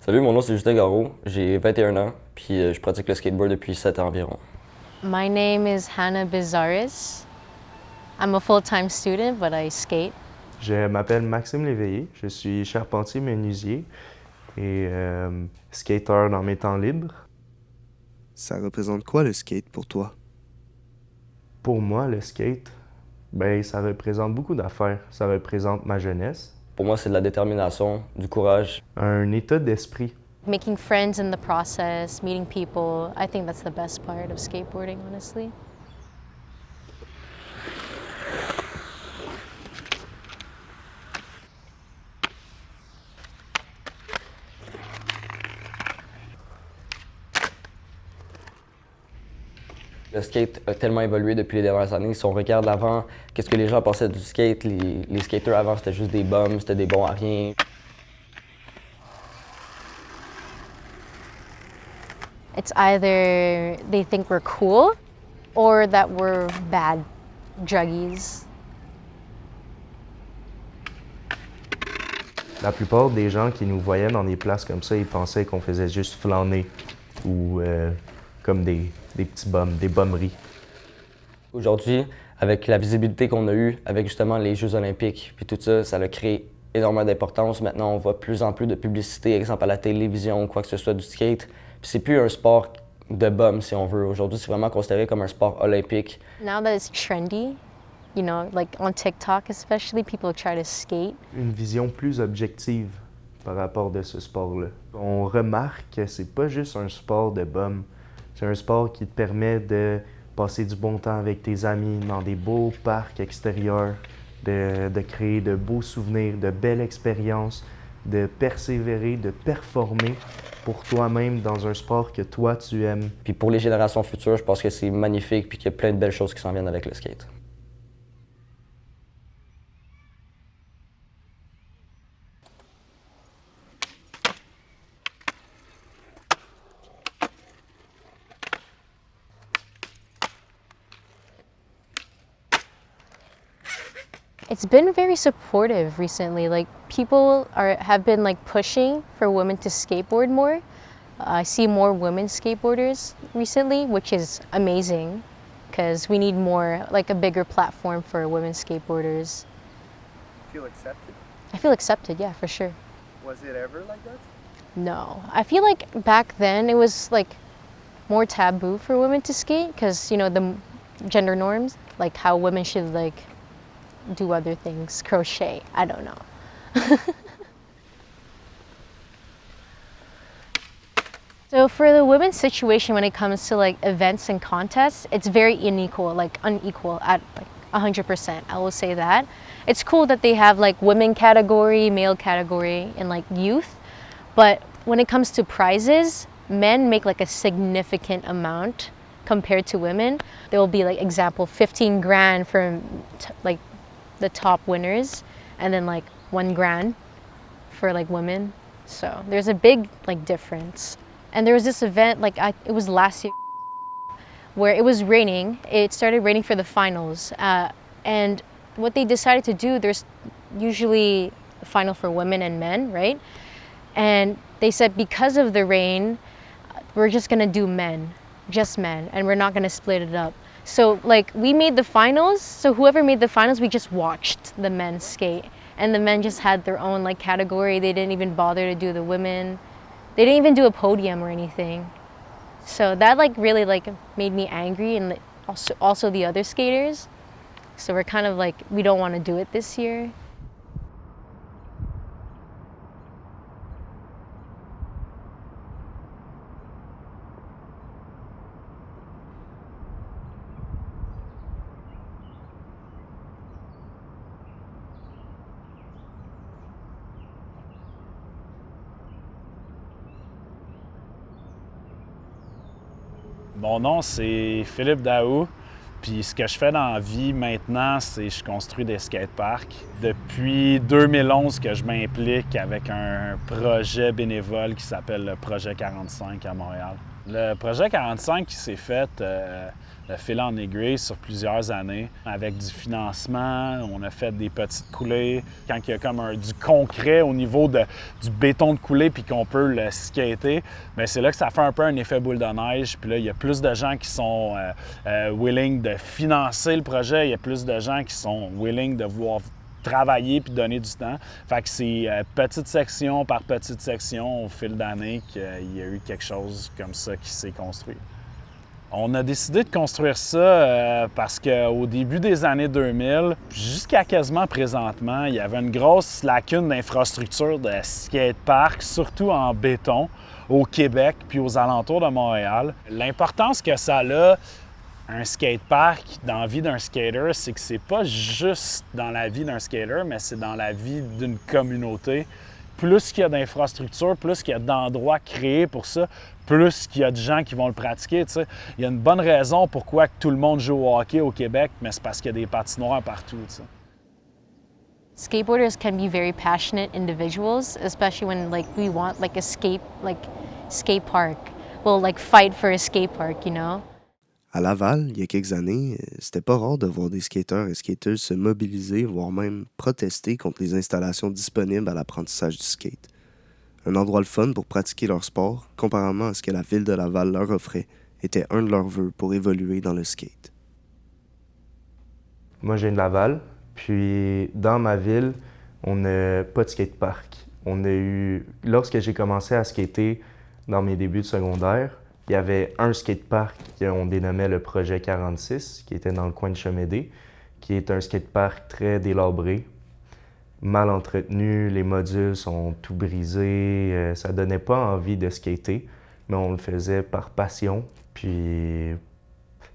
Salut, mon nom c'est Justin Garreau, j'ai 21 ans, puis je pratique le skateboard depuis 7 ans environ. My name is Hannah Bizaris. I'm a full-time student, but I skate. Je m'appelle Maxime Léveillé, je suis charpentier menuisier et skateur dans mes temps libres. Ça représente quoi le skate pour toi? Pour moi, le skate, ça représente beaucoup d'affaires. Ça représente ma jeunesse, Pour moi, c'est de la détermination, du courage. un état d'esprit. Making friends in the process, meeting people, I think that's the best part of skateboarding, honestly. Le skate a tellement évolué depuis les dernières années. Si on regarde avant, qu'est-ce que les gens pensaient du skate, les skaters avant, c'était juste des bums, c'était des bons à rien. It's either they think we're cool or that we're bad druggies. La plupart des gens qui nous voyaient dans des places comme ça, ils pensaient qu'on faisait juste flâner ou comme des petits bums, des bummeries. Aujourd'hui, avec la visibilité qu'on a eue, avec justement les Jeux olympiques, puis tout ça, ça a créé énormément d'importance. Maintenant, on voit de plus en plus de publicité, exemple à la télévision, quoi que ce soit du skate. Puis c'est plus un sport de bum, si on veut. Aujourd'hui, c'est vraiment considéré comme un sport olympique. Now that it's trendy, you know, like on TikTok especially, people try to skate. Une vision plus objective par rapport de ce sport-là. On remarque que c'est pas juste un sport de bum. C'est un sport qui te permet de passer du bon temps avec tes amis dans des beaux parcs extérieurs, de créer de beaux souvenirs, de belles expériences, de persévérer, de performer pour toi-même dans un sport que toi tu aimes. Puis pour les générations futures, je pense que c'est magnifique puis qu'il y a plein de belles choses qui s'en viennent avec le skate. It's been very supportive recently. Like people have been like pushing for women to skateboard more. I see more women skateboarders recently, which is amazing because we need more, like a bigger platform for women skateboarders. Feel accepted? I feel accepted, yeah, for sure. Was it ever like that? No, I feel like back then it was like more taboo for women to skate because, you know, the gender norms, like how women should like do other things, crochet, I don't know. So for the women's situation when it comes to like events and contests, it's very unequal at like 100%. I will say that. It's cool that they have like women category, male category, and like youth, but when it comes to prizes, men make like a significant amount compared to women. There will be like example 15 grand for like the top winners, and then like 1 grand for like women. So there's a big like difference. And there was this event, like it was last year, where it was raining. It started raining for the finals, and what they decided to do, there's usually a final for women and men, right? And they said because of the rain, we're just gonna do men, just men, and we're not gonna split it up. So like we made the finals, so whoever made the finals, we just watched the men skate. And the men just had their own like category. They didn't even bother to do the women. They didn't even do a podium or anything. So that like really like made me angry, and also the other skaters. So we're kind of like, we don't want to do it this year. Mon nom, c'est Philippe Daou. Puis ce que je fais dans la vie maintenant, c'est je construis des skateparks. Depuis 2011 que je m'implique avec un projet bénévole qui s'appelle le Projet 45 à Montréal. Le projet 45 qui s'est fait de fil en aiguille sur plusieurs années, avec du financement, on a fait des petites coulées. Quand il y a comme du concret au niveau du béton de coulée puis qu'on peut le skater, bien, c'est là que ça fait un peu un effet boule de neige. Puis là, il y a plus de gens qui sont willing de financer le projet, il y a plus de gens qui sont willing de vouloir travailler puis donner du temps. Fait que c'est petite section par petite section au fil d'années qu'il y a eu quelque chose comme ça qui s'est construit. On a décidé de construire ça parce qu'au début des années 2000, jusqu'à quasiment présentement, il y avait une grosse lacune d'infrastructure de skatepark, surtout en béton, au Québec puis aux alentours de Montréal. L'importance que ça a, un skatepark dans la vie d'un skater, c'est que c'est pas juste dans la vie d'un skater, mais c'est dans la vie d'une communauté. Plus qu'il y a d'infrastructures, plus qu'il y a d'endroits créés pour ça, plus qu'il y a de gens qui vont le pratiquer. Tu sais. Il y a une bonne raison pourquoi tout le monde joue au hockey au Québec, mais c'est parce qu'il y a des patinoires partout. Tu sais. Skateboarders can be very passionate individuals, especially when we want a skate park. We'll fight for a skate park, you know. À Laval, il y a quelques années, c'était pas rare de voir des skateurs et skateuses se mobiliser, voire même protester contre les installations disponibles à l'apprentissage du skate. Un endroit le fun pour pratiquer leur sport, comparément à ce que la ville de Laval leur offrait, était un de leurs vœux pour évoluer dans le skate. Moi, je viens de Laval, puis dans ma ville, on n'a pas de skatepark. Lorsque j'ai commencé à skater dans mes débuts de secondaire, il y avait un skatepark qu'on dénommait le projet 46, qui était dans le coin de Chemédé, qui est un skatepark très délabré, mal entretenu, les modules sont tout brisés, ça donnait pas envie de skater, mais on le faisait par passion, puis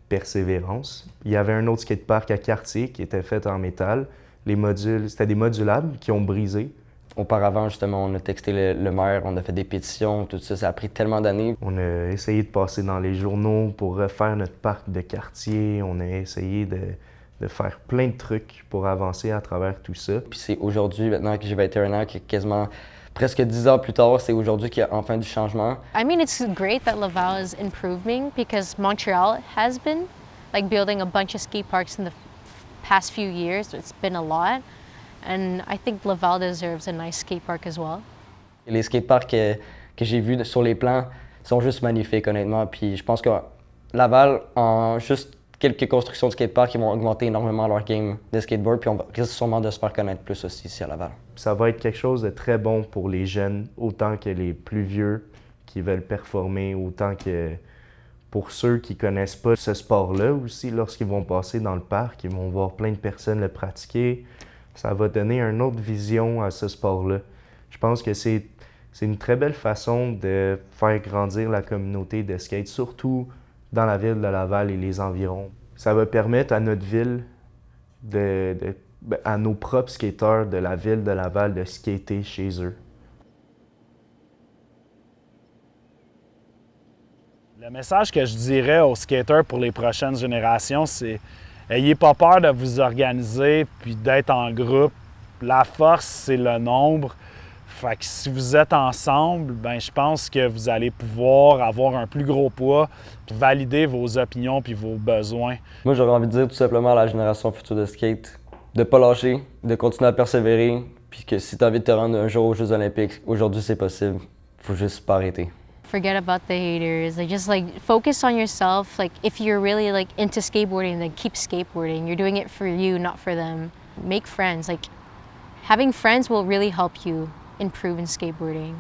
persévérance. Il y avait un autre skatepark à Cartier qui était fait en métal. Les modules, c'était des modulables qui ont brisé. Auparavant, justement, on a texté le maire, on a fait des pétitions, tout ça. Ça a pris tellement d'années. On a essayé de passer dans les journaux pour refaire notre parc de quartier. On a essayé de faire plein de trucs pour avancer à travers tout ça. Puis c'est aujourd'hui, maintenant que j'ai 21 ans, que quasiment presque 10 ans plus tard, c'est aujourd'hui qu'il y a enfin du changement. I mean, it's great that Laval is improving because Montreal has been building a bunch of skate parks in the past few years. It's been a lot. And I think Laval deserves a nice skate park as well. Les skateparks que j'ai vus sur les plans sont juste magnifiques, honnêtement. Puis je pense que Laval, en juste quelques constructions de skateparks, ils vont augmenter énormément leur game de skateboard. Puis on risque sûrement de se faire connaître plus aussi ici à Laval. Ça va être quelque chose de très bon pour les jeunes, autant que les plus vieux qui veulent performer, autant que pour ceux qui connaissent pas ce sport-là aussi, lorsqu'ils vont passer dans le parc, ils vont voir plein de personnes le pratiquer. Ça va donner une autre vision à ce sport-là. Je pense que c'est une très belle façon de faire grandir la communauté de skate, surtout dans la ville de Laval et les environs. Ça va permettre à notre ville, à nos propres skateurs de la ville de Laval de skater chez eux. Le message que je dirais aux skateurs pour les prochaines générations, c'est ayez pas peur de vous organiser puis d'être en groupe. La force, c'est le nombre. Fait que si vous êtes ensemble, ben je pense que vous allez pouvoir avoir un plus gros poids puis valider vos opinions puis vos besoins. Moi, j'aurais envie de dire tout simplement à la génération future de skate de ne pas lâcher, de continuer à persévérer, puis que si tu as envie de te rendre un jour aux Jeux Olympiques, aujourd'hui c'est possible. Faut juste pas arrêter. Forget about the haters. Just focus on yourself. If you're really into skateboarding, then keep skateboarding. You're doing it for you, not for them. Make friends. Having friends will really help you improve in skateboarding.